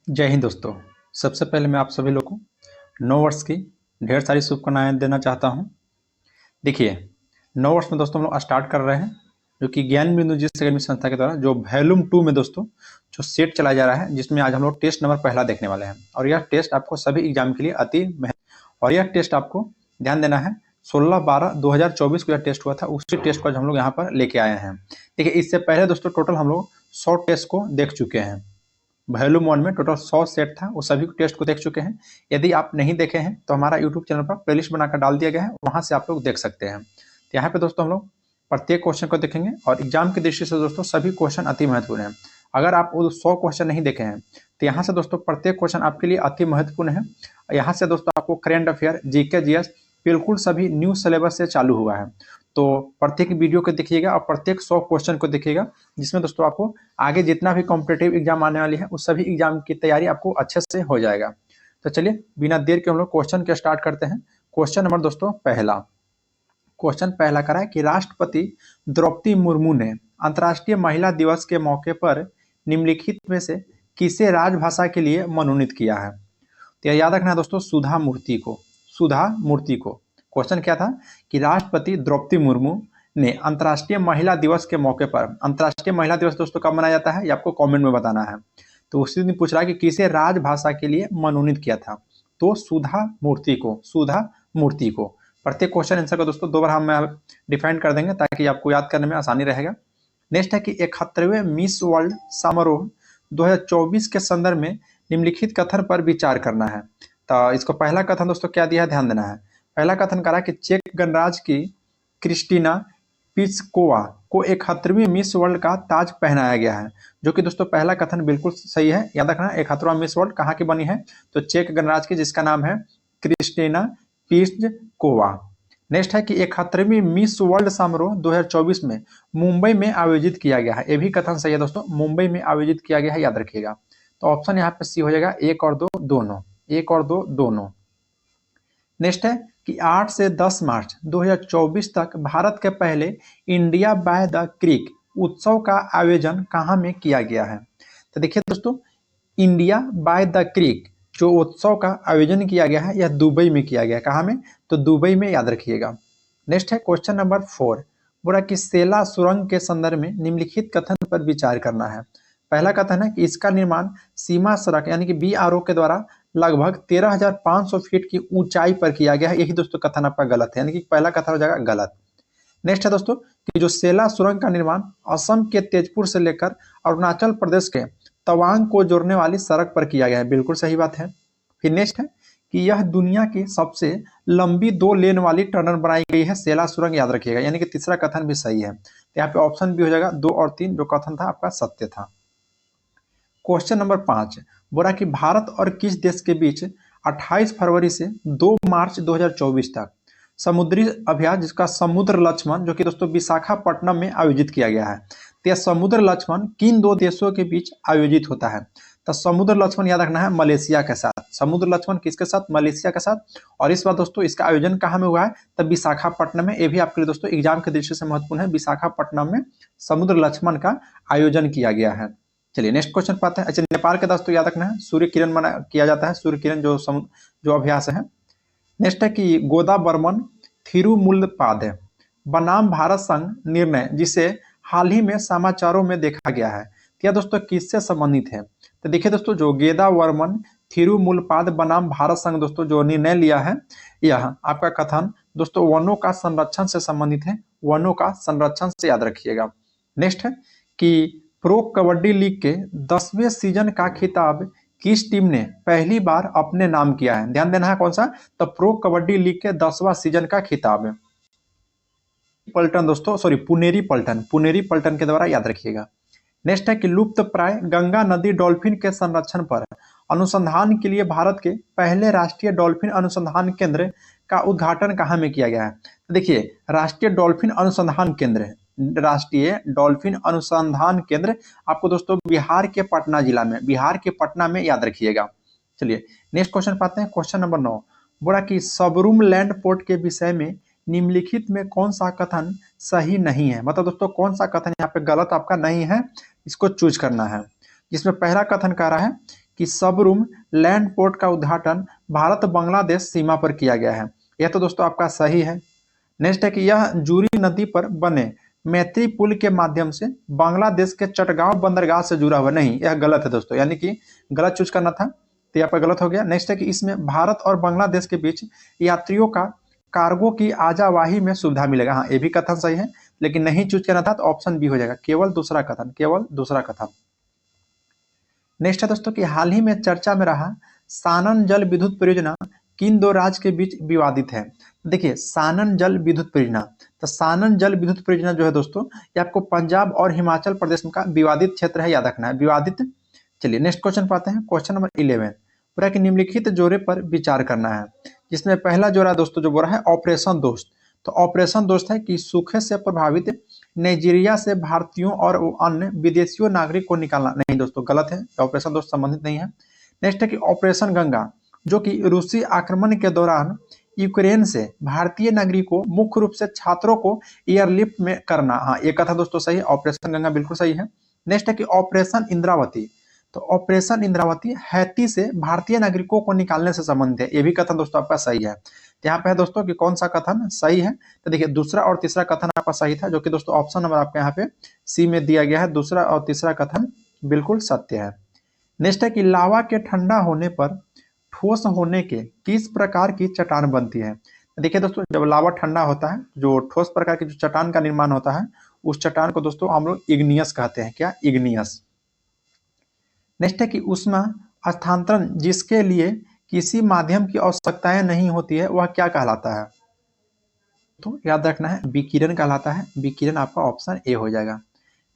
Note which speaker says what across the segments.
Speaker 1: जय हिंद दोस्तों। सबसे पहले मैं आप सभी लोग को नव वर्ष की ढेर सारी शुभकामनाएं देना चाहता हूं। देखिए, नव वर्ष में दोस्तों हम लोग स्टार्ट कर रहे हैं जो कि ज्ञान बिंदु जिस अकेडमी संस्था के द्वारा जो वॉल्यूम 2 में दोस्तों जो सेट चलाया जा रहा है, जिसमें आज हम लोग टेस्ट नंबर पहला देखने वाले हैं। और यह टेस्ट आपको सभी एग्जाम के लिए अति महत्व, और यह टेस्ट आपको ध्यान देना है 16/12/2024 को यह टेस्ट हुआ था, उसी टेस्ट को आज हम लोग यहाँ पर लेके आए हैं। देखिए, इससे पहले दोस्तों टोटल हम लोग 100 टेस्ट को देख चुके हैं। वॉल्यूम 1 में टोटल 100 सेट था, वो सभी टेस्ट को देख चुके हैं। यदि आप नहीं देखे हैं तो हमारा यूट्यूब चैनल पर प्लेलिस्ट बनाकर डाल दिया गया है, वहां से आप लोग देख सकते हैं। तो यहाँ पे दोस्तों हम लोग प्रत्येक क्वेश्चन को देखेंगे, और एग्जाम की दृष्टि से दोस्तों सभी क्वेश्चन अति महत्वपूर्ण है। अगर आप वो 100 क्वेश्चन नहीं देखे हैं तो यहाँ से दोस्तों प्रत्येक क्वेश्चन आपके लिए अति महत्वपूर्ण है। यहाँ से दोस्तों आपको करेंट अफेयर, जीके, जीएस बिल्कुल सभी न्यू सिलेबस से चालू हुआ है। तो प्रत्येक वीडियो को देखिएगा और प्रत्येक 100 क्वेश्चन को देखिएगा, जिसमें दोस्तों आपको आगे जितना भी कॉम्पिटेटिव एग्जाम आने वाली है उस सभी एग्जाम की तैयारी आपको अच्छे से हो जाएगा। तो चलिए बिना देर के हम लोग क्वेश्चन के स्टार्ट करते हैं। क्वेश्चन नंबर दोस्तों पहला, क्वेश्चन पहला करा है कि राष्ट्रपति द्रौपदी मुर्मू ने अंतर्राष्ट्रीय महिला दिवस के मौके पर निम्नलिखित में से किसे राजभाषा के लिए मनोनीत किया है? तो याद रखना है दोस्तों, सुधा मूर्ति को। सुधा मूर्ति को। क्वेश्चन क्या था कि राष्ट्रपति द्रौपदी मुर्मू ने अंतर्राष्ट्रीय महिला दिवस के मौके पर, अंतर्राष्ट्रीय महिला दिवस दोस्तों कब मनाया जाता है ये आपको कमेंट में बताना है। तो उसी दिन पूछ रहा है कि किसे राजभाषा के लिए मनोनीत किया था, तो सुधा मूर्ति को। सुधा मूर्ति को। प्रत्येक क्वेश्चन आंसर को दोस्तों 2 बार हम डिफाइन कर देंगे ताकि आपको याद करने में आसानी रहेगा। नेक्स्ट है कि 71वें मिस वर्ल्ड समारोह 2024 के संदर्भ में निम्नलिखित कथन पर विचार करना है। तो इसको पहला कथन दोस्तों क्या दिया है, ध्यान देना है। पहला कथन करा कि चेक गणराज्य की क्रिस्टीना पिस्कोवा को 71वीं मिस वर्ल्ड का ताज पहनाया गया है, जो कि दोस्तों पहला कथन बिल्कुल सही है। याद रखना 71वां मिस वर्ल्ड कहाँ की बनी है, तो चेक गणराज्य की, जिसका नाम है क्रिस्टीना पिस्कोवा। नेक्स्ट है कि 71वीं मिस वर्ल्ड समारोह 2024 में मुंबई में आयोजित किया गया है। ये भी कथन सही है दोस्तों, मुंबई में आयोजित किया गया है, याद रखिएगा। तो ऑप्शन यहाँ पे सी हो जाएगा, 1 और 2 दोनों। 1 और 2 दोनों। नेक्स्ट है कि 8 से 10 मार्च 2024 तक भारत के पहले इंडिया बाय द क्रिक उत्सव का आयोजन कहाँ में किया गया है? तो देखिए दोस्तों, इंडिया बाय द क्रिक जो उत्सव का आयोजन किया गया है यह दुबई में किया गया है। कहाँ में? तो दुबई में, याद रखिएगा। नेक्स्ट है क्वेश्चन नंबर 4, बोला कि सेला सुरंग के संदर्भ में निम्नलिखित कथन पर विचार करना है। पहला कथन है कि इसका निर्माण सीमा सड़क यानी कि BRO के द्वारा लगभग 13,500 फीट की ऊंचाई पर किया गया है। यही दोस्तों कथन आपका गलत है, यानी कि पहला कथन हो जाएगा गलत। नेक्स्ट है दोस्तों कि जो सेला सुरंग का निर्माण असम के तेजपुर से लेकर अरुणाचल प्रदेश के तवांग को जोड़ने वाली सड़क पर किया गया है, बिल्कुल सही बात है। फिर नेक्स्ट है कि यह दुनिया की सबसे लंबी 2 लेन वाली टनल बनाई गई है, सेला सुरंग, याद रखिएगा। यानी कि तीसरा कथन भी सही है। तो यहाँ पे ऑप्शन भी हो जाएगा 2 और 3, जो कथन था आपका सत्य था। क्वेश्चन नंबर 5, बोला कि भारत और किस देश के बीच 28 फरवरी से 2 मार्च 2024 तक समुद्री अभ्यास, जिसका समुद्र लक्ष्मण, जो कि दोस्तों विशाखापट्टनम में आयोजित किया गया है। तो यह समुद्र लक्ष्मण किन 2 देशों के बीच आयोजित होता है? तो समुद्र लक्ष्मण याद रखना है मलेशिया के साथ। समुद्र लक्ष्मण किसके साथ? मलेशिया के साथ। और इस बार दोस्तों इसका आयोजन कहाँ में हुआ है? तब विशाखापट्टनम में। ये भी आपके लिए दोस्तों एग्जाम के दृष्टि से महत्वपूर्ण है, विशाखापट्टनम में समुद्र लक्ष्मण का आयोजन किया गया है। चलिए नेक्स्ट क्वेश्चन पाते हैं। अच्छा, नेपाल के दोस्तों याद रखना है सूर्य किरण मना किया जाता है, सूर्य किरण जो अभ्यास है। नेक्स्ट है कि गोदाबर्मन थिरुमुलपाद बनाम भारत संघ निर्णय, जिसे हाल ही में समाचारों में देखा गया है, क्या दोस्तों किससे संबंधित है? तो देखिए दोस्तों, जो गोदाबर्मन थिरुमुलपाद बनाम भारत संघ दोस्तों जो निर्णय लिया है, यह आपका कथन दोस्तों वनों का संरक्षण से संबंधित है। वनों का संरक्षण से, याद रखिएगा। नेक्स्ट है कि प्रो कबड्डी लीग के 10वें सीजन का खिताब किस टीम ने पहली बार अपने नाम किया है? ध्यान देना है कौन सा? तो प्रो कबड्डी लीग के 10वां सीजन का खिताब है पल्टन दोस्तों, सॉरी पुनेरी पल्टन, पुनेरी पल्टन के द्वारा, याद रखिएगा। नेक्स्ट है कि लुप्त प्राय गंगा नदी डॉल्फिन के संरक्षण पर अनुसंधान के लिए भारत के पहले राष्ट्रीय डॉल्फिन अनुसंधान केंद्र का उद्घाटन कहाँ में किया गया है? तो देखिए, राष्ट्रीय डॉल्फिन अनुसंधान केंद्र, राष्ट्रीय डॉल्फिन अनुसंधान केंद्र आपको दोस्तों बिहार के पटना जिला में, बिहार के पटना में, याद रखिएगा। चलिए नेक्स्ट क्वेश्चन पाते हैं। क्वेश्चन नंबर 9, बोला कि सबरूम लैंड पोर्ट के विषय में निम्नलिखित में कौन सा कथन सही नहीं है? मतलब दोस्तों कौन सा कथन यहाँ पे गलत आपका नहीं है, इसको चूज करना है। जिसमें पहला कथन कह रहा है कि सबरूम लैंड पोर्ट का उद्घाटन भारत बांग्लादेश सीमा पर किया गया है। यह तो दोस्तों आपका सही है। नेक्स्ट है कि यह जूरी नदी पर बने मैत्री पुल के माध्यम से बांग्लादेश के चटगांव बंदरगाह से जुड़ा हुआ। नहीं, यह गलत है दोस्तों, यानी कि गलत चूज करना था, तो यहाँ पर गलत हो गया। नेक्स्ट है कि इसमें भारत और बांग्लादेश के बीच यात्रियों का कार्गो की आजावाही में सुविधा मिलेगा। हाँ, ये भी कथन सही है, लेकिन नहीं चूज करना था तो ऑप्शन बी हो जाएगा, केवल दूसरा कथन, केवल दूसरा कथन। नेक्स्ट है दोस्तों कि हाल ही में चर्चा में रहा सानन जल विद्युत परियोजना किन दो राज्य के बीच विवादित है। देखिए, सानन जल विद्युत परियोजना, तो सानन जल विद्युत परियोजना जो है दोस्तों, ये आपको पंजाब और हिमाचल प्रदेश का विवादित क्षेत्र है, याद रखना है, विवादित। चलिए नेक्स्ट क्वेश्चन पाते हैं, क्वेश्चन नंबर 11। पूरा कि निम्नलिखित जोड़े पर विचार करना है, जिसमें पहला जोड़ा दोस्तों जो बोला है ऑपरेशन दोस्त। तो ऑपरेशन दोस्त है कि सूखे से प्रभावित नाइजीरिया से भारतीयों और अन्य विदेशियों नागरिक को निकालना। नहीं दोस्तों, गलत है, ऑपरेशन दोस्त संबंधित नहीं है। नेक्स्ट है कि ऑपरेशन गंगा, जो कि रूसी आक्रमण के दौरान यूक्रेन से भारतीय नागरिकों, मुख्य रूप से छात्रों को एयरलिफ्ट में करना। हाँ, ये कथा दोस्तों सही है, ऑपरेशन गंगा बिल्कुल सही है। नेक्स्ट है कि ऑपरेशन इंद्रावती, तो ऑपरेशन इंद्रावती हैती से भारतीय नागरिकों को निकालने से संबंधित है, ये भी कथन दोस्तों आपका सही है। यहाँ पे है दोस्तों कि कौन सा कथन सही है, तो देखिए दूसरा और तीसरा कथन आपका सही था, जो कि दोस्तों ऑप्शन नंबर आपके यहाँ पे सी में दिया गया है, दूसरा और तीसरा कथन बिल्कुल सत्य है। नेक्स्ट है कि लावा के ठंडा होने पर ठोस होने के किस प्रकार की चट्टान बनती है। देखिए दोस्तों, जब लावा ठंडा होता है, जो ठोस प्रकार की जो चट्टान का निर्माण होता है, उस चट्टान को दोस्तों हम लोग इग्नियस कहते हैं। क्या? इग्नियस। नेक्स्ट है कि ऊष्मा स्थानांतरण जिसके लिए किसी माध्यम की आवश्यकताएं नहीं होती है, वह क्या कहलाता है। तो याद रखना है, विकिरण कहलाता है। विकिरण आपका ऑप्शन ए हो जाएगा।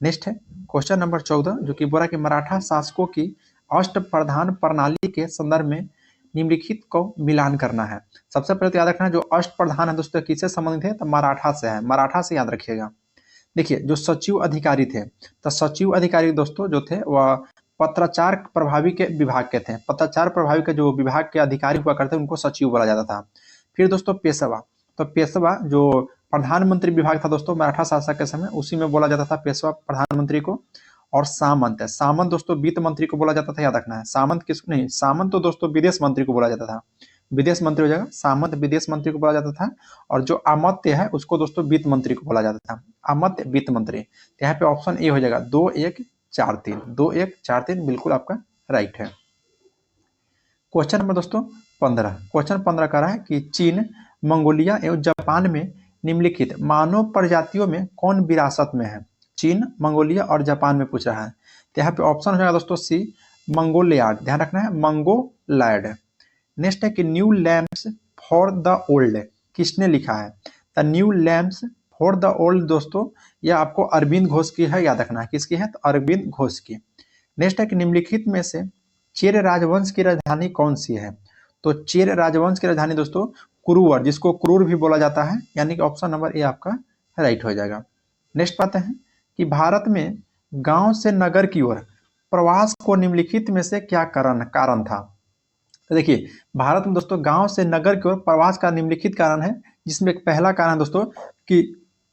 Speaker 1: नेक्स्ट है क्वेश्चन नंबर 14, जो कि बोला कि मराठा शासकों की अष्ट प्रधान प्रणाली के संदर्भ में निम्नलिखित को मिलान करना है। सबसे पहले तो याद रखना है, जो अष्ट प्रधान है दोस्तों किससे संबंधित है, तो मराठा से है, मराठा से याद रखिएगा। देखिए, जो सचिव अधिकारी थे, तो सचिव अधिकारी दोस्तों जो थे वह पत्राचार प्रभावी के विभाग के थे। पत्राचार प्रभावी के जो विभाग के अधिकारी हुआ करते उनको सचिव बोला जाता था। फिर दोस्तों पेशवा, तो पेशवा जो प्रधानमंत्री विभाग था दोस्तों मराठा शासक के समय, उसी में बोला जाता था पेशवा प्रधानमंत्री को। और सामंत है, सामंत दोस्तों वित्त मंत्री को बोला जाता था, याद रखना है। सामंत किसको नहीं, सामंत तो दोस्तों विदेश मंत्री को बोला जाता था, विदेश मंत्री हो जाएगा, सामंत विदेश मंत्री को बोला जाता था। और जो अमात्य है उसको दोस्तों वित्त मंत्री को बोला जाता था, अमात्य वित्त मंत्री। यहाँ पे ऑप्शन ए हो जाएगा, 2 1 4 3, 2 1 4 3 बिल्कुल आपका राइट है। क्वेश्चन नंबर दोस्तों 15, क्वेश्चन 15 का रहा है कि चीन, मंगोलिया एवं जापान में निम्नलिखित मानव प्रजातियों में कौन विरासत में है। चीन, मंगोलिया और जापान में पूछ रहा है, तो यहाँ पे ऑप्शन हो जाएगा दोस्तों सी, मंगोलियाड। ध्यान रखना है, मंगोलैड। नेक्स्ट है कि new lamps for the old किसने लिखा है। The new lamps for the old दोस्तों यह आपको अरविंद घोष की है, याद रखना है, किसकी है, तो अरविंद घोष की। नेक्स्ट है कि निम्नलिखित में से चेर राजवंश की राजधानी कौन सी है। तो चेर राजवंश की राजधानी दोस्तों कुरुवर, जिसको क्रूर भी बोला जाता है, यानी कि ऑप्शन नंबर ए आपका राइट हो जाएगा। नेक्स्ट पाते हैं कि भारत में गांव से नगर की ओर प्रवास को निम्नलिखित में से क्या कारण था। तो देखिए, भारत में दोस्तों गांव से नगर की ओर प्रवास का निम्नलिखित कारण है, जिसमें एक पहला कारण दोस्तों कि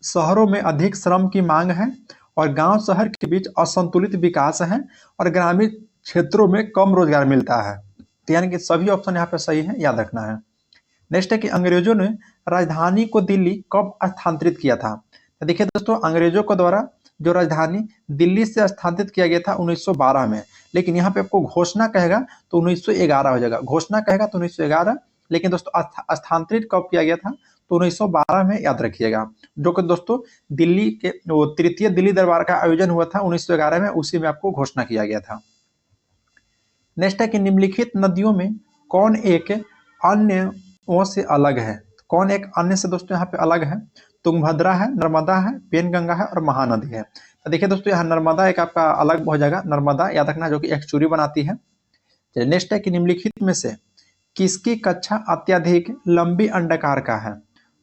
Speaker 1: शहरों में अधिक श्रम की मांग है और गांव शहर के बीच असंतुलित विकास है और ग्रामीण क्षेत्रों में कम रोजगार मिलता है। तो यानी कि सभी ऑप्शन यहाँ पे सही है, याद रखना है। नेक्स्ट है कि अंग्रेजों ने राजधानी को दिल्ली कब स्थानांतरित किया था। तो देखिए दोस्तों, अंग्रेजों के द्वारा जो राजधानी दिल्ली से स्थानांतरित किया गया था 1912 में, लेकिन यहाँ पे आपको घोषणा कहेगा तो 1911 हो जाएगा, घोषणा कहेगा तो 1911, लेकिन दोस्तों स्थानांतरित कब किया गया था तो 1912 में, याद रखिएगा। जो कि दोस्तों दिल्ली के तृतीय दिल्ली दरबार का आयोजन हुआ था 1911 में, उसी में आपको घोषणा किया गया था। नेक्स्ट है कि निम्नलिखित नदियों में कौन एक अन्य से अलग है। कौन एक अन्य से दोस्तों यहाँ पे अलग है, तुंगभद्रा है, नर्मदा है, पेनगंगा है और महानदी है। तो देखिए दोस्तों, यहाँ नर्मदा एक आपका अलग हो जाएगा, नर्मदा याद रखना, जो कि एक चूरी बनाती है। चलिए नेक्स्ट है कि निम्नलिखित में से किसकी कक्षा अत्यधिक लंबी अंडाकार का है।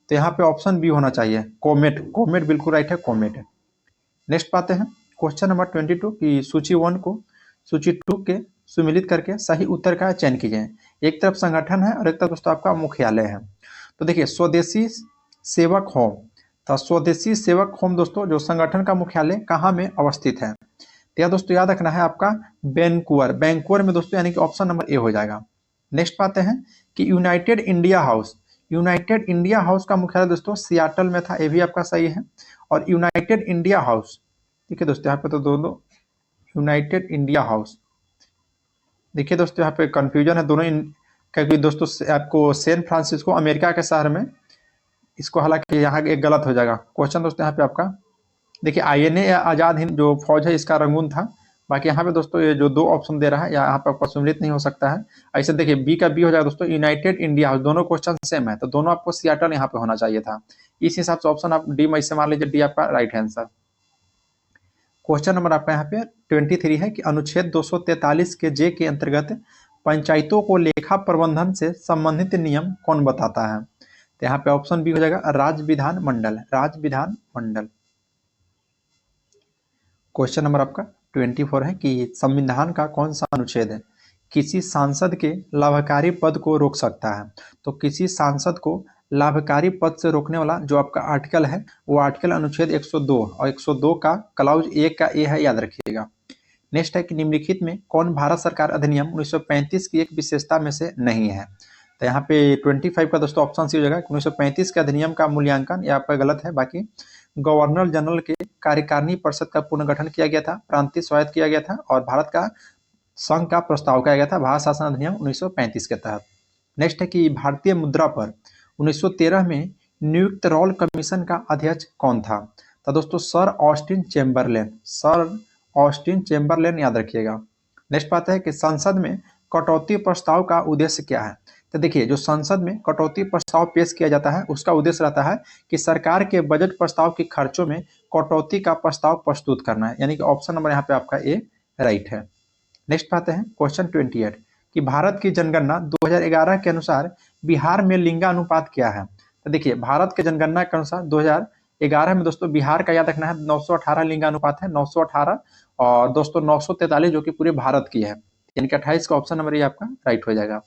Speaker 1: तो यहाँ पे ऑप्शन बी होना चाहिए, कोमेट। कोमेट बिल्कुल राइट है, कोमेट। नेक्स्ट पाते हैं क्वेश्चन नंबर 22 की सूची 1 को सूची 2 के सुमिलित करके सही उत्तर का चयन कीजिए। एक तरफ संगठन है और एक तरफ दोस्तों आपका मुख्यालय है। तो देखिए, स्वदेशी सेवक होम, तो स्वदेशी सेवक होम दोस्तों जो संगठन का मुख्यालय कहाँ में अवस्थित है। तो यह दोस्तों याद रखना है आपका वैंकूवर। वैंकूवर में दोस्तों यानी कि ऑप्शन नंबर ए हो जाएगा। नेक्स्ट पाते हैं कि United India house. United India house का मुख्यालय दोस्तों सियाटल में था, ये भी आपका सही है। और यूनाइटेड इंडिया हाउस, ठीक है दोस्तों, यहाँ पे तो दोनों यूनाइटेड इंडिया हाउस, देखिए दोस्तों यहाँ पे कंफ्यूजन है दोनों क्योंकि दोस्तों आपको सैन फ्रांसिस्को अमेरिका के शहर में, इसको हालांकि यहाँ एक गलत हो जाएगा क्वेश्चन दोस्तों। यहाँ पे आपका देखिए INA या आज़ाद हिंद जो फौज है इसका रंगून था। बाकी यहाँ पे दोस्तों ये जो 2 ऑप्शन दे रहा है यहाँ पे आपका सम्मिलित नहीं हो सकता है। ऐसे देखिए बी का बी हो जाएगा दोस्तों, यूनाइटेड इंडिया हाउस, दोनों क्वेश्चन सेम है तो दोनों आपको सियाटल यहाँ पे होना चाहिए था। इस हिसाब से ऑप्शन आप डी में इसे मान लीजिए, डी आपका राइट आंसर। क्वेश्चन नंबर आपका यहाँ पे 23 है कि अनुच्छेद 243 के जे के अंतर्गत पंचायतों को लेखा प्रबंधन से संबंधित नियम कौन बताता है? तो यहाँ पे ऑप्शन बी हो जाएगा राज्य विधान मंडल, राज्य विधान मंडल। क्वेश्चन नंबर आपका 24 है कि संविधान का कौन सा अनुच्छेद किसी सांसद के लाभकारी पद को रोक सकता है? तो किसी सांसद को लाभकारी पद से रोकने वाला जो आपका आर्टिकल है वो आर्टिकल अनुच्छेद 102 और 102 का क्लाउज 1 का ए है, याद रखिएगा। नेक्स्ट है कि निम्नलिखित में कौन भारत सरकार अधिनियम 1935 की एक विशेषता में से नहीं है? तो यहाँ पे 25 का दोस्तों ऑप्शन सी हो जाएगा। 1935 के अधिनियम का मूल्यांकन ये आपका गलत है। बाकी गवर्नर जनरल के कार्यकारिणी परिषद का पुनर्गठन किया गया था, प्रांतीय स्वायत्त किया गया था और भारत का संघ का प्रस्ताव किया गया था भारत शासन अधिनियम 1935 के तहत। नेक्स्ट है कि भारतीय मुद्रा पर 1913 में नियुक्त रॉयल कमीशन का अध्यक्ष कौन था? तो दोस्तों sir Austin Chamberlain, sir Austin Chamberlain, याद रखिएगा। नेक्स्ट बात है कि संसद में कटौती प्रस्ताव का उद्देश्य क्या है? तो देखिए जो संसद में कटौती प्रस्ताव पेश किया जाता है उसका उद्देश्य रहता है कि सरकार के बजट प्रस्ताव के खर्चों में कटौती का प्रस्ताव प्रस्तुत करना है, यानी कि ऑप्शन नंबर यहाँ पे आपका ए राइट है। नेक्स्ट पाते हैं क्वेश्चन 28 कि भारत की जनगणना 2011 के अनुसार बिहार में लिंगानुपात क्या है? तो देखिए भारत के जनगणना के अनुसार 2011 में दोस्तों बिहार का याद रखना है 918 लिंगानुपात है, 918 और दोस्तों 943 जो कि पूरे भारत की है, यानी कि 28 का ऑप्शन नंबर ये आपका राइट हो जाएगा।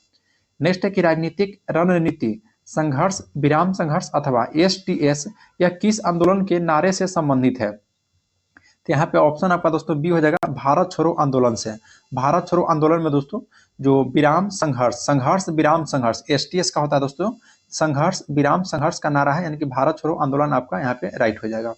Speaker 1: नेक्स्ट है कि राजनीतिक रणनीति संघर्ष विराम संघर्ष अथवा STS यह किस आंदोलन के नारे से संबंधित है? तो यहाँ पे ऑप्शन आपका दोस्तों बी हो जाएगा भारत छोड़ो आंदोलन से। भारत छोड़ो आंदोलन में दोस्तों जो विराम संघर्ष, संघर्ष विराम संघर्ष STS का होता है दोस्तों, संघर्ष विराम संघर्ष का नारा है, यानी कि भारत छोड़ो आंदोलन आपका यहाँ पे राइट हो जाएगा।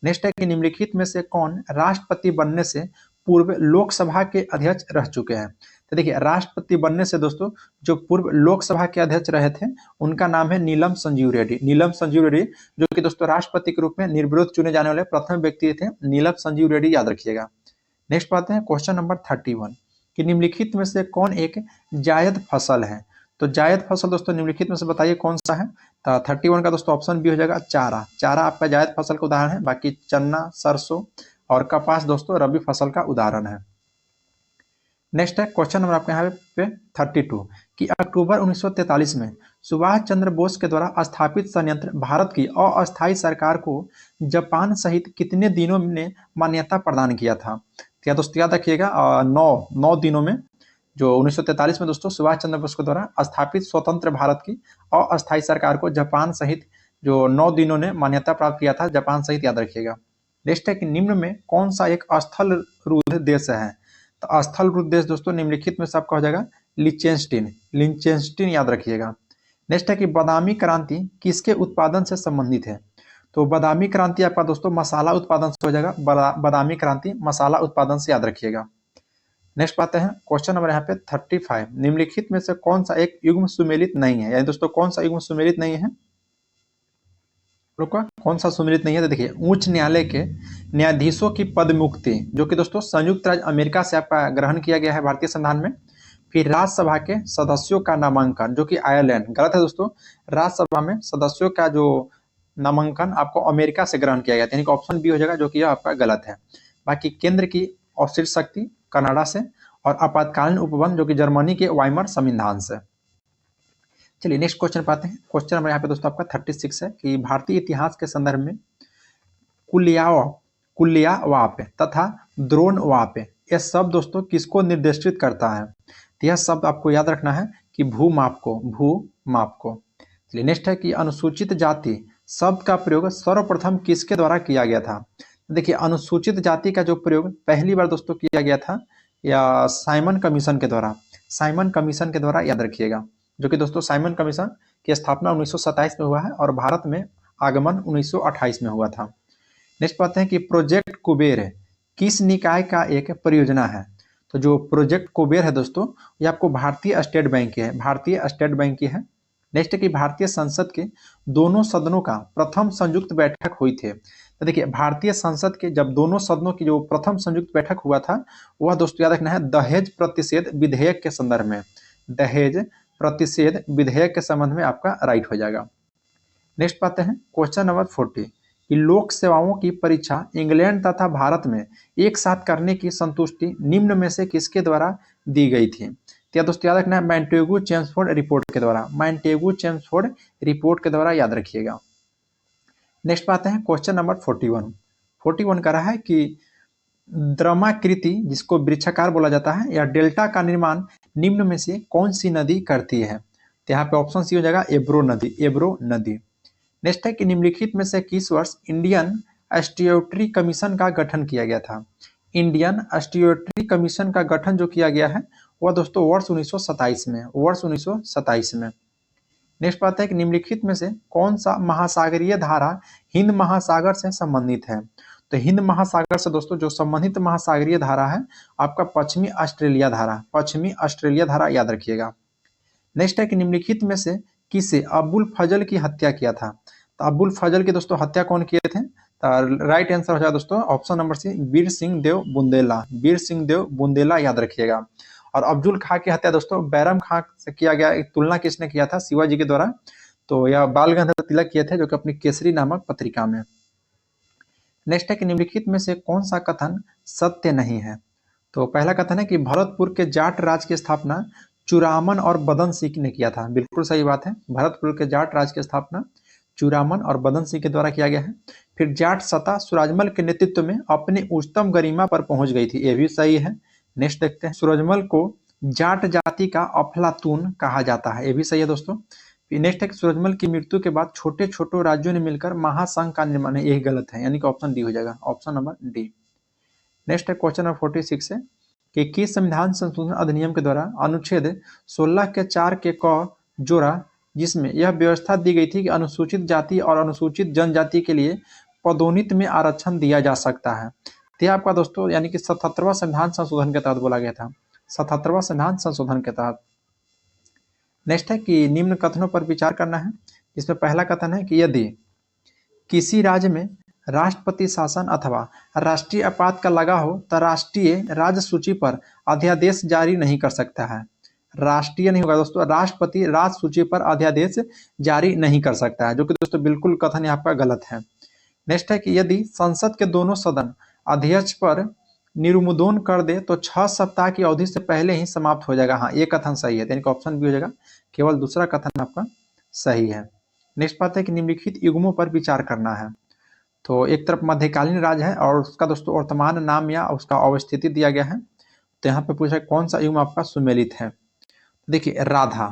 Speaker 1: नेक्स्ट है कि निम्नलिखित में से कौन राष्ट्रपति बनने से पूर्व लोकसभा के अध्यक्ष रह चुके हैं? तो देखिए राष्ट्रपति बनने से दोस्तों जो पूर्व लोकसभा के अध्यक्ष रहे थे उनका नाम है नीलम संजीव रेड्डी। नीलम संजीव रेड्डी जो कि दोस्तों राष्ट्रपति के रूप में निर्विरोध चुने जाने वाले प्रथम व्यक्ति थे, नीलम संजीव रेड्डी, याद रखिएगा। नेक्स्ट बात है क्वेश्चन नंबर 31 कि निम्नलिखित में से कौन एक जायद फसल है? तो जायद फसल दोस्तों निम्नलिखित में से बताइए कौन सा है? तो 31 का दोस्तों ऑप्शन बी हो जाएगा चारा। चारा आपका जायद फसल का उदाहरण है। बाकी चन्ना, सरसों और कपास दोस्तों रबी फसल का उदाहरण है। नेक्स्ट है क्वेश्चन नंबर आपके यहाँ पे 32 कि अक्टूबर 1943 में सुभाष चंद्र बोस के द्वारा स्थापित संयंत्र भारत की अस्थायी सरकार को जापान सहित कितने दिनों ने मान्यता प्रदान किया था? क्या दोस्तों याद रखिएगा 9 दिनों में, जो 1943 में दोस्तों सुभाष चंद्र बोस के द्वारा स्थापित स्वतंत्र भारत की अस्थायी सरकार को जापान सहित जो 9 दिनों ने मान्यता प्राप्त किया था, जापान सहित, याद रखिएगा। नेक्स्ट है कि निम्न में कौन सा एक स्थल रूढ़ देश है? तो स्थल रूढ़ देश दोस्तों निम्नलिखित में सबका हो जाएगा लिंचेनस्टीन, लिंचेनस्टीन, याद रखिएगा। नेक्स्ट है कि बादामी क्रांति किसके उत्पादन से संबंधित है? तो बादामी क्रांति आपका दोस्तों मसाला उत्पादन से हो जाएगा, बादामी क्रांति मसाला उत्पादन से, याद रखिएगा। नेक्स्ट बात है क्वेश्चन नंबर यहाँ पे 35 निम्नलिखित में से कौन सा एक युग्म सुमेलित नहीं है? यानी दोस्तों कौन सा युग्म सुमेलित नहीं है? कौन सा सुमेलित नहीं है? तो देखिए उच्च न्यायालय के न्यायाधीशों की पद मुक्ति जो कि दोस्तों संयुक्त राज्य अमेरिका से आपका ग्रहण किया गया है भारतीय संविधान में। फिर राज्यसभा के सदस्यों का नामांकन जो कि आयरलैंड, गलत है दोस्तों, राज्यसभा में सदस्यों का जो नामांकन आपको अमेरिका से ग्रहण किया गया, यानी कि ऑप्शन बी हो जाएगा जो कि यह आपका गलत है। बाकी केंद्र की औषध शक्ति कनाडा से और आपातकालीन उपबंध जो कि जर्मनी के वाइमर संविधान से। चलिए नेक्स्ट क्वेश्चन पाते हैं। क्वेश्चन नंबर यहाँ पे दोस्तों आपका 36 है कि भारतीय इतिहास के संदर्भ में कुल्यवाप तथा द्रोणवाप यह शब्द दोस्तों किसको निर्देशित करता है? तो यह शब्द आपको याद रखना है कि भूमाप को। चलिए नेक्स्ट है कि अनुसूचित जाति शब्द का प्रयोग सर्वप्रथम किसके द्वारा किया गया था? देखिए अनुसूचित जाति का जो प्रयोग पहली बार दोस्तों किया गया था या साइमन कमीशन के द्वारा, साइमन कमीशन के द्वारा याद रखिएगा, जो कि दोस्तों साइमन कमीशन की स्थापना 1927 में हुआ है और भारत में आगमन 1928 में हुआ था। नेक्स्ट पाते हैं कि प्रोजेक्ट कुबेर किस निकाय का एक परियोजना है। तो जो प्रोजेक्ट कुबेर है दोस्तों ये आपको भारतीय स्टेट बैंक की है, भारतीय स्टेट बैंक की है। नेक्स्ट है कि भारतीय संसद के दोनों सदनों का प्रथम संयुक्त बैठक हुई थी। तो देखिए भारतीय संसद के जब दोनों सदनों की जो प्रथम संयुक्त बैठक हुआ था वह दोस्तों याद रखना है दहेज प्रतिषेध विधेयक के संदर्भ में, दहेज प्रतिषेध विधेयक के संबंध में आपका राइट हो जाएगा। नेक्स्ट पाते हैं क्वेश्चन नंबर 40 कि लोक सेवाओं की परीक्षा इंग्लैंड तथा भारत में एक साथ करने की संतुष्टि निम्न में से किसके द्वारा दी गई थी। तो दोस्तों याद रखना है मैंटेगू चेम्सफोर्ड रिपोर्ट के द्वारा, मैंटेगू चेम्सफोर्ड रिपोर्ट के द्वारा याद रखिएगा। नेक्स्ट पाते हैं क्वेश्चन नंबर 41 कह रहा है कि द्रमाकृति जिसको वृक्षाकार बोला जाता है या डेल्टा का निर्माण निम्न में से कौन सी नदी करती है। तो यहाँ पे ऑप्शन सी हो जाएगा एब्रो नदी, एब्रो नदी। नेक्स्ट है कि निम्नलिखित में से किस वर्ष इंडियन स्ट्यूटरी कमीशन का गठन किया गया था। इंडियन स्ट्यूटरी कमीशन का गठन जो किया गया है वह दोस्तों वर्ष 1927 में, वर्ष 1927 में। नेक्स्ट बात है कि निम्नलिखित में से कौन सा महासागरीय धारा हिंद महासागर से संबंधित है। तो हिंद महासागर से दोस्तों जो संबंधित महासागरीय धारा है आपका पश्चिमी ऑस्ट्रेलिया धारा, पश्चिमी ऑस्ट्रेलिया धारा याद रखिएगा। नेक्स्ट है कि निम्नलिखित में से किसे अबुल फजल की हत्या किया था। तो अबुल फजल की दोस्तों हत्या कौन किए थे। तो राइट आंसर हो जाएगा दोस्तों option number C Veer Singh देव बुंदेला, वीर सिंह देव बुंदेला याद रखिएगा। और अफजुल खां की हत्या दोस्तों बैरम खां से किया गया, एक तुलना किसने किया था शिवाजी के द्वारा। तो यह बाल गंगाधर तिलक किए थे जो कि अपनी केसरी नामक पत्रिका में। नेक्स्ट है कि निम्नलिखित में से कौन सा कथन सत्य नहीं है। तो पहला कथन है कि भरतपुर के जाट राज की स्थापना चुरामन और बदन सिंह ने किया था, बिल्कुल सही बात है। भरतपुर के जाट राज की स्थापना चुरामन और बदन सिंह के द्वारा किया गया है। फिर जाट सत्ता सूरजमल के नेतृत्व में अपनी उच्चतम गरिमा पर पहुंच गई थी, ये भी सही है। नेक्स्ट देखते हैं सूरजमल को जाट जाति का अफलातून कहा जाता है, ये भी सही है दोस्तों। नेक्स्ट है कि सूरजमल की मृत्यु के बाद छोटे छोटे राज्यों ने मिलकर महासंघ का निर्माण है, यही गलत है, यानी कि ऑप्शन डी हो जाएगा, ऑप्शन नंबर डी। नेक्स्ट है क्वेश्चन नंबर 46 है कि किस संविधान संशोधन अधिनियम के द्वारा अनुच्छेद 16 के 4 के क जोड़ा जिसमें यह व्यवस्था दी गई थी कि अनुसूचित जाति और अनुसूचित जनजाति के लिए पदोन्नति में आरक्षण दिया जा सकता है। तो आपका दोस्तों यानी कि 77वां संविधान संशोधन के तहत बोला गया था, 77वां संविधान संशोधन के तहत। नेक्स्ट है कि निम्न कथनों पर विचार करना है। इसमें पहला कथन है कि यदि किसी राज्य में राष्ट्रपति शासन अथवा राष्ट्रीय आपात का लगा हो तो राष्ट्रीय राज्य सूची पर अध्यादेश जारी नहीं कर सकता है। राष्ट्रीय नहीं होगा दोस्तों, राष्ट्रपति राज्य सूची पर अध्यादेश जारी नहीं कर सकता है, जो कि दोस्तों बिल्कुल कथन यहाँ पर गलत है। नेक्स्ट है कि यदि संसद के दोनों सदन अध्यक्ष पर निरुमुदोन कर दे तो 6 सप्ताह की अवधि से पहले ही समाप्त हो जाएगा। हाँ ये कथन सही है, यानी कि ऑप्शन बी हो जाएगा, केवल दूसरा कथन आपका सही है। नेक्स्ट बात है कि निम्नलिखित युग्मों पर विचार करना है। तो एक तरफ मध्यकालीन राज है और उसका दोस्तों वर्तमान नाम या उसका अवस्थिति दिया गया है। तो यहाँ पे पूछा कौन सा युग्म आपका सुमेलित है। देखिए राधा,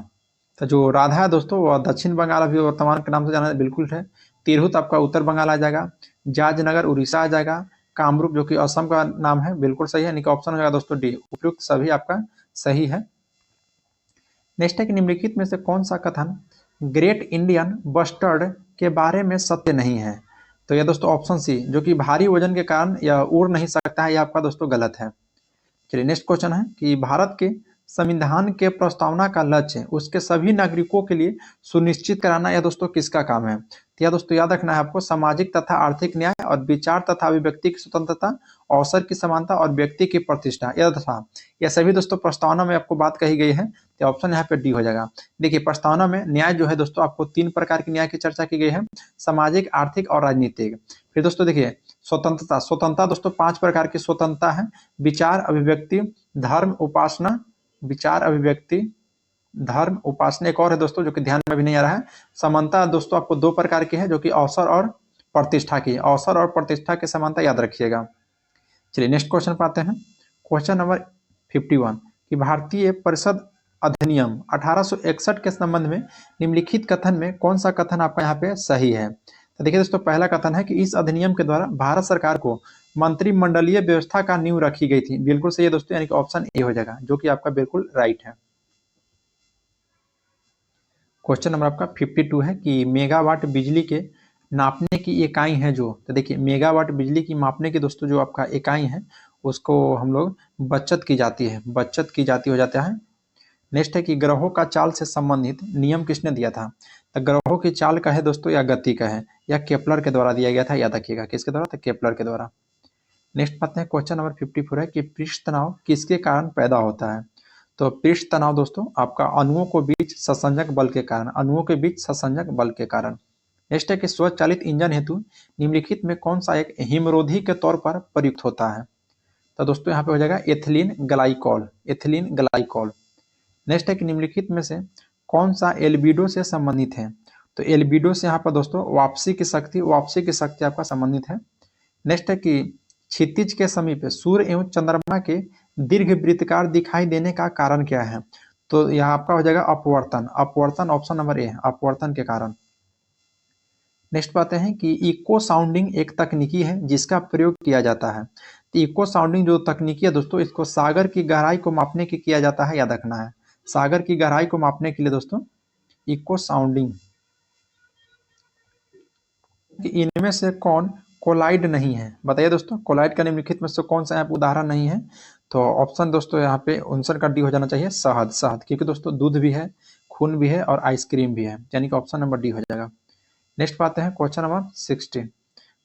Speaker 1: तो जो राधा है दोस्तों वह दक्षिण बंगाल अभी वर्तमान के नाम से जाना बिल्कुल है। तिरहुत आपका उत्तर बंगाल आ जाएगा, जाजनगर उड़ीसा आ जाएगा, कामरूप जो कि असम का नाम है बिल्कुल सही है, यानी कि ऑप्शन हो जाएगा दोस्तों डी, उपयुक्त सभी आपका सही है। नेक्स्ट है कि निम्नलिखित में से कौन सा कथन ग्रेट इंडियन बस्टर्ड के बारे में सत्य नहीं है। तो यह दोस्तों ऑप्शन सी जो कि भारी वजन के कारण यह उड़ नहीं सकता है, यह आपका दोस्तों गलत है। चलिए नेक्स्ट क्वेश्चन है कि भारत के संविधान के प्रस्तावना का लक्ष्य उसके सभी नागरिकों के लिए सुनिश्चित कराना यह दोस्तों किसका काम है। तो यह दोस्तों याद रखना है आपको सामाजिक तथा आर्थिक न्याय और विचार तथा अभिव्यक्ति की स्वतंत्रता, अवसर की समानता और व्यक्ति की प्रतिष्ठा, यह सभी दोस्तों प्रस्तावना में आपको बात कही गई है। तो ऑप्शन यहाँ पे डी हो जाएगा। देखिए प्रस्तावना में न्याय जो है दोस्तों आपको 3 प्रकार के न्याय की चर्चा की गई है, सामाजिक, आर्थिक और राजनीतिक। फिर दोस्तों देखिए स्वतंत्रता, स्वतंत्रता दोस्तों 5 प्रकार की स्वतंत्रता है, विचार, अभिव्यक्ति, धर्म, उपासना, विचार, अभिव्यक्ति, धर्म, उपासना। एक और है दोस्तों जो कि ध्यान में भी नहीं आ रहा है, समानता दोस्तों आपको 2 प्रकार की है जो कि अवसर और प्रतिष्ठा की, अवसर और प्रतिष्ठा की समानता याद रखिएगा। चलिए नेक्स्ट क्वेश्चन पाते हैं, क्वेश्चन नंबर 51 कि भारतीय परिषद अधिनियम 1861 के संबंध में निम्नलिखित कथन में कौन सा कथन आपका यहाँ पे सही है। तो देखिए दोस्तों, पहला कथन है कि इस अधिनियम के द्वारा भारत सरकार को मंत्रिमंडलीय व्यवस्था का नींव रखी गई थी। बिल्कुल सही है दोस्तों, यानी कि ऑप्शन ए हो जाएगा, जो कि आपका बिल्कुल राइट है। क्वेश्चन नंबर आपका 52 है कि मेगावाट बिजली के नापने की इकाई है जो, तो देखिए मेगावाट बिजली की मापने की दोस्तों जो आपका इकाई है उसको हम लोग बचत की जाती है, बचत की जाती हो जाता है। नेक्स्ट है कि ग्रहों का चाल से संबंधित नियम किसने दिया था? तो ग्रहों की चाल का है दोस्तों या गति का है, या केपलर के द्वारा दिया गया था, याद रखिएगा किसके द्वारा? तो केपलर के द्वारा। नेक्स्ट बात है क्वेश्चन नंबर 54 है कि पृष्ठ तनाव किसके कारण पैदा होता है? तो पृष्ठ तनाव दोस्तों आपका अणुओं के बीच ससंजक बल के कारण, अणुओं के बीच ससंजक बल के कारण। नेक्स्ट है कि स्वचालित इंजन हेतु निम्नलिखित में कौन सा एक हिमरोधी के तौर पर प्रयुक्त होता है? तो दोस्तों यहाँ पे हो जाएगा ethylene glycol, ethylene glycol. Next है कि निम्नलिखित में से कौन सा एल्बिडो से संबंधित है? तो एल्बिडो से यहाँ पर दोस्तों वापसी की शक्ति, वापसी की शक्ति आपका संबंधित है। नेक्स्ट है कि क्षितिज के समीप सूर्य एवं चंद्रमा के दीर्घ वृत्ताकार दिखाई देने का कारण क्या है? तो यहाँ आपका हो जाएगा अपवर्तन, अपवर्तन ऑप्शन नंबर ए, अपवर्तन के कारण। नेक्स्ट बात है कि इको साउंडिंग एक तकनीकी है जिसका प्रयोग किया जाता है। तो इको साउंडिंग जो तकनीकी है दोस्तों, इसको सागर की गहराई को मापने के किया जाता है, याद रखना है। सागर की गहराई को मापने के लिए दोस्तों इको साउंडिंग। इनमें से कौन कोलाइड नहीं है? बताइए दोस्तों, कोलाइड का निम्नलिखित में से कौन सा यहाँ उदाहरण नहीं है? तो ऑप्शन दोस्तों यहाँ पे आंसर का डी हो जाना चाहिए, शहद, शहद, क्योंकि दोस्तों दूध भी है, खून भी है और आइसक्रीम भी है, यानी कि ऑप्शन नंबर डी हो जाएगा। नेक्स्ट बात है क्वेश्चन नंबर 60,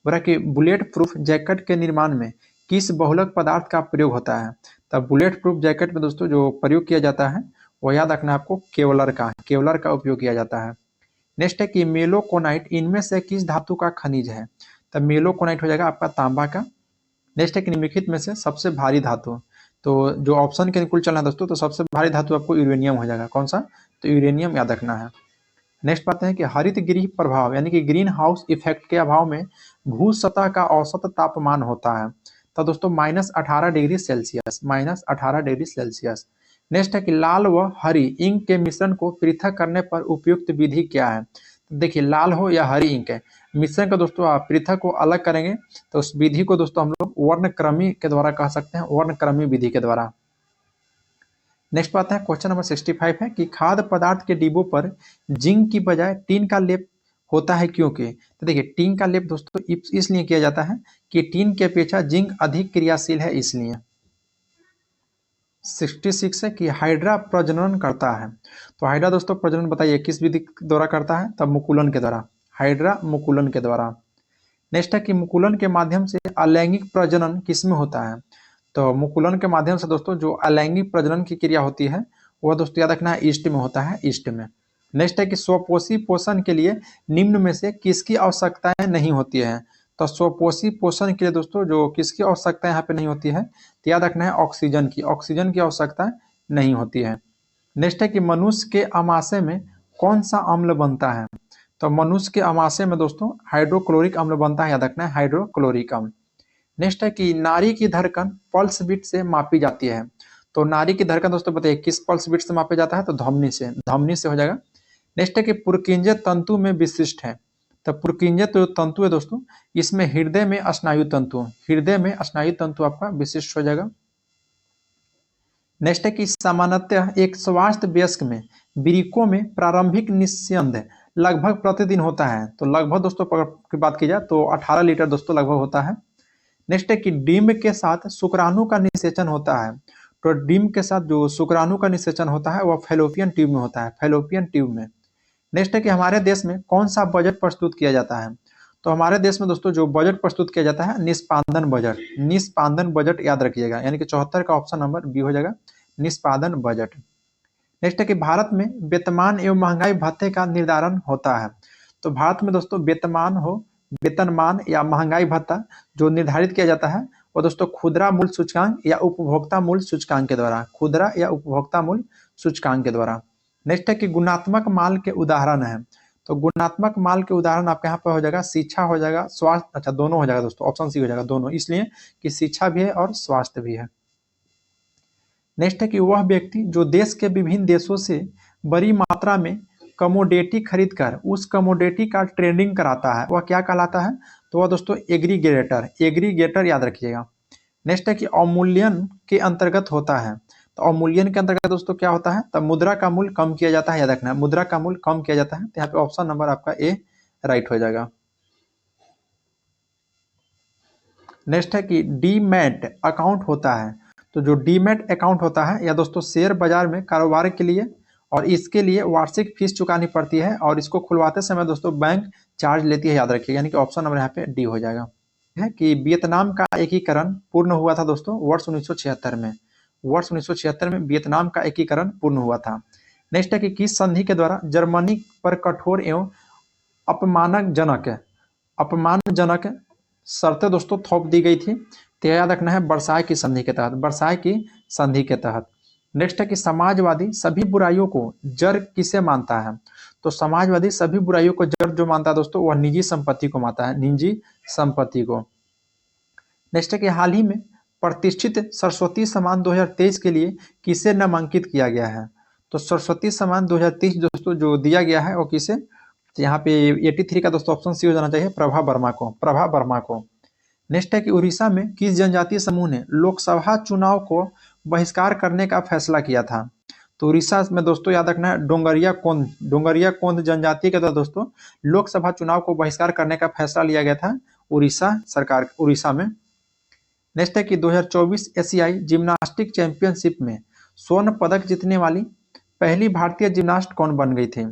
Speaker 1: बोला कि बुलेट प्रूफ जैकेट के निर्माण में किस बहुलक पदार्थ का प्रयोग होता है? तब बुलेट प्रूफ जैकेट में दोस्तों जो प्रयोग किया जाता है वो याद रखना है आपको, केवलर का, केवलर का उपयोग किया जाता है। नेक्स्ट है कि मेलोकोनाइट इनमें से किस धातु का खनिज है? तब मेलोकोनाइट हो जाएगा आपका तांबा का। नेक्स्ट है कि निम्नलिखित में से सबसे भारी धातु, तो जो ऑप्शन के अनुकूल चलना है दोस्तों, तो सबसे भारी धातु आपको यूरेनियम हो जाएगा। कौन सा? तो यूरेनियम याद रखना है। नेक्स्ट बात है कि हरित गृह प्रभाव यानी कि ग्रीन हाउस इफेक्ट के अभाव में भू सतह का औसत तापमान होता है। तो दोस्तों -18 degree Celsius, -18 degree Celsius. Next है कि लाल व हरी इंक के मिश्रण को पृथक करने पर उपयुक्त विधि क्या है? तो देखिए लाल हो या हरी इंक है, मिश्रण को दोस्तों आप पृथक को अलग करेंगे तो उस विधि को दोस्तों हम लोग वर्णक्रमी के द्वारा कह सकते हैं, वर्णक्रमी विधि के द्वारा। नेक्स्ट बात है क्वेश्चन नंबर 65 है कि खाद्य पदार्थ के डिब्बों पर जिंक की बजाय टीन का लेप होता है क्योंकि? तो देखिए टीन का लेप दोस्तों इसलिए किया जाता है कि टीन की अपेक्षा जिंक अधिक क्रियाशील है, इसलिए। 66 है कि हाइड्रा प्रजनन करता है। तो हाइड्रा दोस्तों प्रजनन बताइए किस विधि के द्वारा करता है? तब मुकुलन के द्वारा, हाइड्रा मुकुलन के द्वारा। नेक्स्ट है कि मुकुलन के माध्यम से अलैंगिक प्रजनन किसमें होता है? तो मुकुलन के माध्यम से दोस्तों जो अलैंगिक प्रजनन की क्रिया होती है वह दोस्तों याद रखना है ईस्ट में होता है, ईस्ट में। नेक्स्ट है कि स्वपोषी पोषण के लिए निम्न में से किसकी आवश्यकताएं नहीं होती है? तो स्वपोषी पोषण के लिए दोस्तों जो किसकी आवश्यकता यहाँ पे नहीं होती है? तो याद रखना है ऑक्सीजन की, ऑक्सीजन की आवश्यकता नहीं होती है। नेक्स्ट है कि मनुष्य के आमाशय में कौन सा अम्ल बनता है? तो मनुष्य के आमाशय में दोस्तों हाइड्रोक्लोरिक अम्ल बनता है, याद रखना है हाइड्रोक्लोरिक अम्ल। नेक्स्ट है कि नारी की धड़कन पल्स बीट से मापी जाती है। तो नारी की धड़कन दोस्तों बताइए किस पल्स बीट से मापा जाता है? तो ध्वनि से, ध्वनि से हो जाएगा। नेक्स्ट है कि पुरकिंजय तंतु में विशिष्ट है। तो पुरकिंजय जो तंतु है दोस्तों इसमें हृदय में स्नायु तंतु, हृदय में स्नायु तंतु आपका विशिष्ट हो जाएगा। नेक्स्ट है कि सामान्यतः एक स्वास्थ्य वयस्क में वृक्कों में प्रारंभिक निस्यंद लगभग प्रतिदिन होता है। तो लगभग दोस्तों की बात की जाए तो 18 लीटर दोस्तों लगभग होता है। नेक्स्ट है कि डिम्ब के साथ शुक्राणु का निषेचन होता है। तो डिम्ब के साथ जो शुक्राणु का निषेचन होता है वह फैलोपियन ट्यूब में होता है, फैलोपियन ट्यूब में। नेक्स्ट है कि हमारे देश में कौन सा बजट प्रस्तुत किया जाता है? तो हमारे देश में दोस्तों जो बजट प्रस्तुत किया जाता है निष्पादन बजट, निष्पादन बजट याद रखिएगा, यानी कि 74 का ऑप्शन नंबर बी हो जाएगा, निष्पादन बजट। नेक्स्ट है कि भारत में वेतनमान एवं महंगाई भत्ते का निर्धारण होता है। तो भारत में दोस्तों वेतनमान या महंगाई भत्ता जो निर्धारित किया जाता है वो दोस्तों खुदरा मूल्य सूचकांक या उपभोक्ता मूल्य सूचकांक के द्वारा, खुदरा या उपभोक्ता मूल्य सूचकांक के द्वारा। नेक्स्ट है कि गुणात्मक माल के उदाहरण है। तो गुणात्मक माल के उदाहरण आपके यहाँ पर हो जाएगा शिक्षा हो जाएगा, स्वास्थ्य, अच्छा दोनों हो जाएगा दोस्तों, ऑप्शन सी हो जाएगा दोनों, इसलिए कि शिक्षा भी है और स्वास्थ्य भी है। नेक्स्ट है कि वह व्यक्ति जो देश के विभिन्न देशों से बड़ी मात्रा में कमोडिटी खरीद कर उस कमोडिटी का ट्रेडिंग कराता है वह क्या कहलाता है? तो वह दोस्तों एग्रीगेटर, एग्रीगेटर याद रखिएगा। नेक्स्ट है कि अवमूल्यन के अंतर्गत होता है। तो अवमूल्यन के अंतर्गत दोस्तों क्या होता है? तब मुद्रा का मूल्य कम किया जाता है, याद रखना है मुद्रा का मूल्य कम किया जाता है। तो यहाँ पे ऑप्शन नंबर आपका ए राइट हो जाएगा। नेक्स्ट है कि डीमैट अकाउंट होता है। तो जो डीमैट अकाउंट होता है यह दोस्तों शेयर बाजार में कारोबार के लिए और इसके लिए वार्षिक फीस चुकानी पड़ती है और इसको खुलवाते समय दोस्तों बैंक चार्ज लेती है, याद रखिएगा। यानी कि ऑप्शन नंबर यहाँ पे डी हो जाएगा। है कि वियतनाम का एकीकरण पूर्ण हुआ था दोस्तों वर्ष 1976 में। वर्ष 1976 में वियतनाम का एकीकरण पूर्ण हुआ था। नेक्स्ट है कि किस संधि के द्वारा जर्मनी पर कठोर एवं अपमानजनक शर्तें दोस्तों थोप दी गई थी? तो याद रखना है वर्साय की संधि के तहत, वर्साय की संधि के तहत। नेक्स्ट है कि समाजवादी सभी बुराइयों को जड़ किसे मानता है? तो समाजवादी सभी बुराइयों को जड़ जो मानता है दोस्तों वह निजी संपत्ति को मानता है, निजी संपत्ति को। नेक्स्ट है कि हाल ही में प्रतिष्ठित सरस्वती सम्मान 2023 के लिए किसे नामांकित किया गया है? तो सरस्वती सम्मान 2023 दोस्तों जो दिया गया है वो किसे? तो यहाँ पे 83 का दोस्तों ऑप्शन सी हो जाना चाहिए, प्रभा वर्मा को, प्रभा वर्मा को। नेक्स्ट है कि उड़ीसा में किस जनजातीय समूह ने लोकसभा चुनाव को बहिष्कार करने का फैसला किया था? तो उड़ीसा में दोस्तों याद रखना है डोंगरिया कोंद जनजाति के द्वारा दोस्तों लोकसभा चुनाव को बहिष्कार करने का फैसला लिया गया था उड़ीसा में। नेक्स्ट है कि 2024 एशियाई जिम्नास्टिक चैंपियनशिप में स्वर्ण पदक जीतने वाली पहली भारतीय जिम्नास्ट कौन बन गई थी?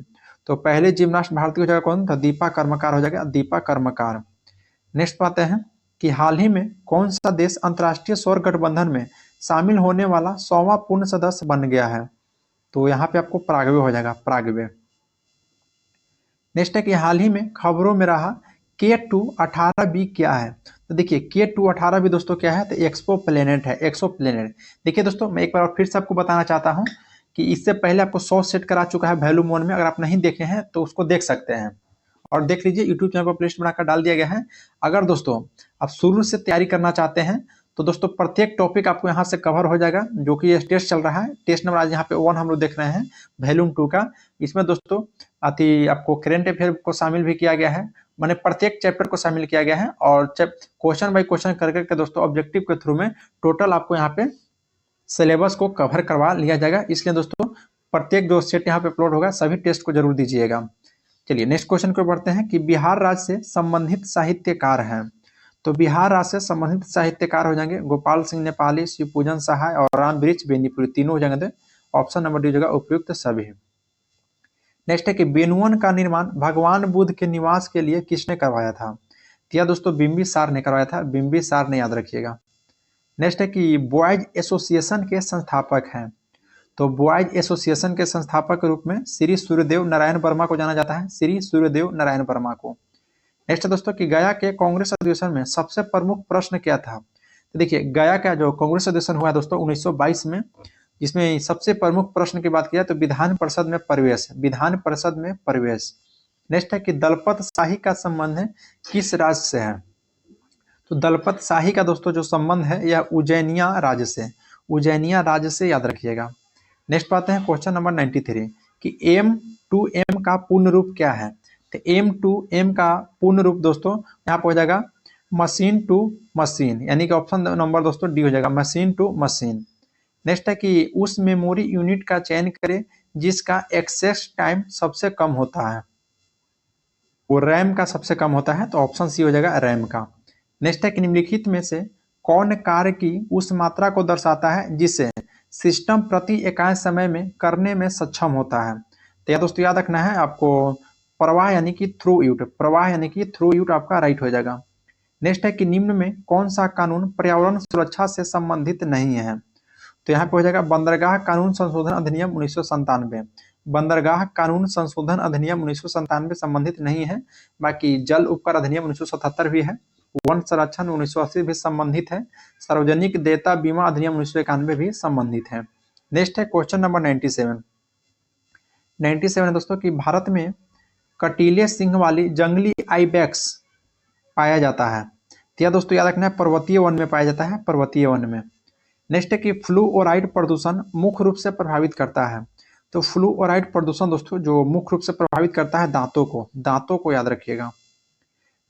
Speaker 1: तो पहले जिम्नास्ट भारतीय हो जाएगा कौन था? दीपा कर्मकार हो जाएगा, दीपा कर्मकार। नेक्स्ट पाते हैं कि हाल ही में कौन सा देश अंतर्राष्ट्रीय सौर गठबंधन में शामिल होने वाला 100वां पूर्ण सदस्य बन गया है? तो यहाँ पे आपको पराग्वे हो जाएगा, पराग्वे। नेक्स्ट है कि हाल ही में खबरों में रहा K2-18b क्या है? तो देखिए K2-18b दोस्तों क्या है? तो एक्सो प्लेनेट है, एक्सो प्लेनेट। देखिए दोस्तों मैं एक बार फिर से आपको बताना चाहता हूँ कि इससे पहले आपको 100 सेट करा चुका है वैल्यू मोड में, अगर आप नहीं देखे हैं तो उसको देख सकते हैं और देख लीजिए यूट्यूब चैनल पर प्लेलिस्ट बनाकर डाल दिया गया है। अगर दोस्तों आप शुरू से तैयारी करना चाहते हैं तो दोस्तों प्रत्येक टॉपिक आपको यहाँ से कवर हो जाएगा, जो कि ये टेस्ट चल रहा है। टेस्ट नंबर आज यहाँ पे 1 हम लोग देख रहे हैं वॉल्यूम 2 का। इसमें दोस्तों आपको करेंट अफेयर को शामिल भी किया गया है, मैंने प्रत्येक चैप्टर को शामिल किया गया है और क्वेश्चन बाय क्वेश्चन कर करके दोस्तों ऑब्जेक्टिव के थ्रू में टोटल आपको यहाँ पे सिलेबस को कवर करवा लिया जाएगा। इसलिए दोस्तों प्रत्येक जो सेट यहाँ पे अपलोड होगा सभी टेस्ट को जरूर दीजिएगा। चलिए नेक्स्ट क्वेश्चन को बढ़ते हैं कि बिहार राज्य से संबंधित साहित्यकार हैं। तो बिहार राज्य से संबंधित साहित्यकार हो जाएंगे गोपाल सिंह नेपाली, शिवपूजन सहाय और राम वृक्ष बेनीपुरी, तीनों हो जाएंगे। ऑप्शन नंबर डी हो जाएगा उपयुक्त सभी। नेक्स्ट है कि बेनुवन का निर्माण भगवान बुद्ध के निवास के लिए किसने करवाया था? यह दोस्तों बिंबिसार ने करवाया था, बिंबिसार ने, याद रखिएगा। नेक्स्ट है कि बॉयज एसोसिएशन के संस्थापक हैं। तो बॉयज एसोसिएशन के संस्थापक के रूप में श्री सूर्यदेव नारायण वर्मा को जाना जाता है, श्री सूर्यदेव नारायण वर्मा को। नेक्स्ट है दोस्तों कि गया के कांग्रेस अधिवेशन में सबसे प्रमुख प्रश्न क्या था? तो देखिए गया का जो कांग्रेस अधिवेशन हुआ दोस्तों 1922 में, जिसमें सबसे प्रमुख प्रश्न की बात किया तो विधान परिषद में प्रवेश, विधान परिषद में प्रवेश। नेक्स्ट है कि दलपत शाही का संबंध है किस राज्य से है? तो दलपत शाही का दोस्तों जो संबंध है यह उज्जैनिया राज्य से, उज्जैनिया राज्य से, याद रखिएगा। नेक्स्ट पाते हैं क्वेश्चन नंबर 93 कि M2M का पूर्ण रूप क्या है? तो M2M का पूर्ण रूप दोस्तों यहाँ पर हो जाएगा मशीन टू मशीन, यानी कि ऑप्शन नंबर दोस्तों डी हो जाएगा, मशीन टू मशीन। नेक्स्ट है कि उस मेमोरी यूनिट का चयन करें जिसका एक्सेस टाइम सबसे कम होता है। वो रैम का सबसे कम होता है, तो ऑप्शन सी हो जाएगा रैम का। नेक्स्ट है कि निम्नलिखित में से कौन कार्य की उस मात्रा को दर्शाता है जिसे सिस्टम प्रति इकाई समय में करने में सक्षम होता है? तो यह दोस्तों याद रखना है आपको, प्रवाह यानी कि थ्रूआउट, प्रवाह यानी कि थ्रूआउट आपका राइट हो जाएगा। नेक्स्ट है कि निम्न में कौन सा कानून पर्यावरण सुरक्षा से संबंधित नहीं है? तो यहाँ पे हो जाएगा बंदरगाह कानून संशोधन अधिनियम 1997। बंदरगाह कानून संशोधन अधिनियम 1997 संबंधित नहीं है। बाकी जल उपकर अधिनियम 1977 भी है, वन संरक्षण 1980 भी संबंधित है, सार्वजनिक देयता बीमा अधिनियम 1991 भी संबंधित है। नेक्स्ट है क्वेश्चन नंबर 97 है दोस्तों कि भारत में कटीले सिंह वाली जंगली आइबेक्स पाया जाता है। तो यह दोस्तों याद रखना है पर्वतीय वन में पाया जाता है, पर्वतीय वन में। नेक्स्ट है कि फ्लूओराइड प्रदूषण मुख्य रूप से प्रभावित करता है। तो फ्लूओराइड प्रदूषण दोस्तों जो मुख्य रूप से प्रभावित करता है दांतों को याद रखिएगा।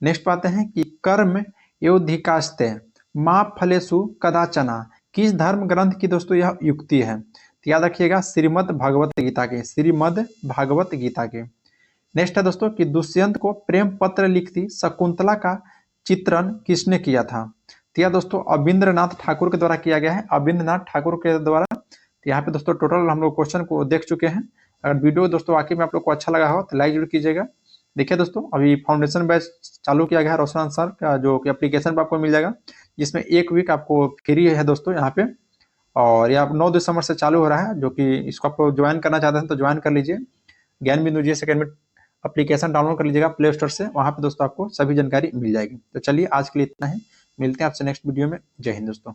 Speaker 1: नेक्स्ट बात है कि कर्म योद्धिकास्ते माँ फलेसु कदाचना, किस धर्म ग्रंथ की दोस्तों यह युक्ति है? तो याद रखिएगा श्रीमद् भागवत गीता के। नेक्स्ट है दोस्तों कि दुष्यंत को प्रेम पत्र लिखती शकुंतला का चित्रण किसने किया था? तो यह दोस्तों अविंद्रनाथ ठाकुर के द्वारा किया गया है, अविंद्रनाथ ठाकुर के द्वारा। तो यहाँ पे दोस्तों टोटल हम लोग क्वेश्चन को देख चुके हैं। अगर वीडियो दोस्तों वाकई में आप लोग को अच्छा लगा हो तो लाइक जरूर कीजिएगा। देखिए दोस्तों अभी फाउंडेशन बैच चालू किया गया है रोशन सर का, जो कि एप्लीकेशन पर आपको मिल जाएगा, जिसमें 1 वीक आपको फ्री है दोस्तों यहाँ पे। और ये आप 9 दिसंबर से चालू हो रहा है, जो कि इसको आप ज्वाइन करना चाहते हैं तो ज्वाइन कर लीजिए। ज्ञान बिंदु जीएस एकेडमी एप्लीकेशन डाउनलोड कर लीजिएगा प्ले स्टोर से, वहाँ पे दोस्तों आपको सभी जानकारी मिल जाएगी। तो चलिए आज के लिए इतना ही, मिलते हैं आपसे नेक्स्ट वीडियो में। जय हिंद दोस्तों।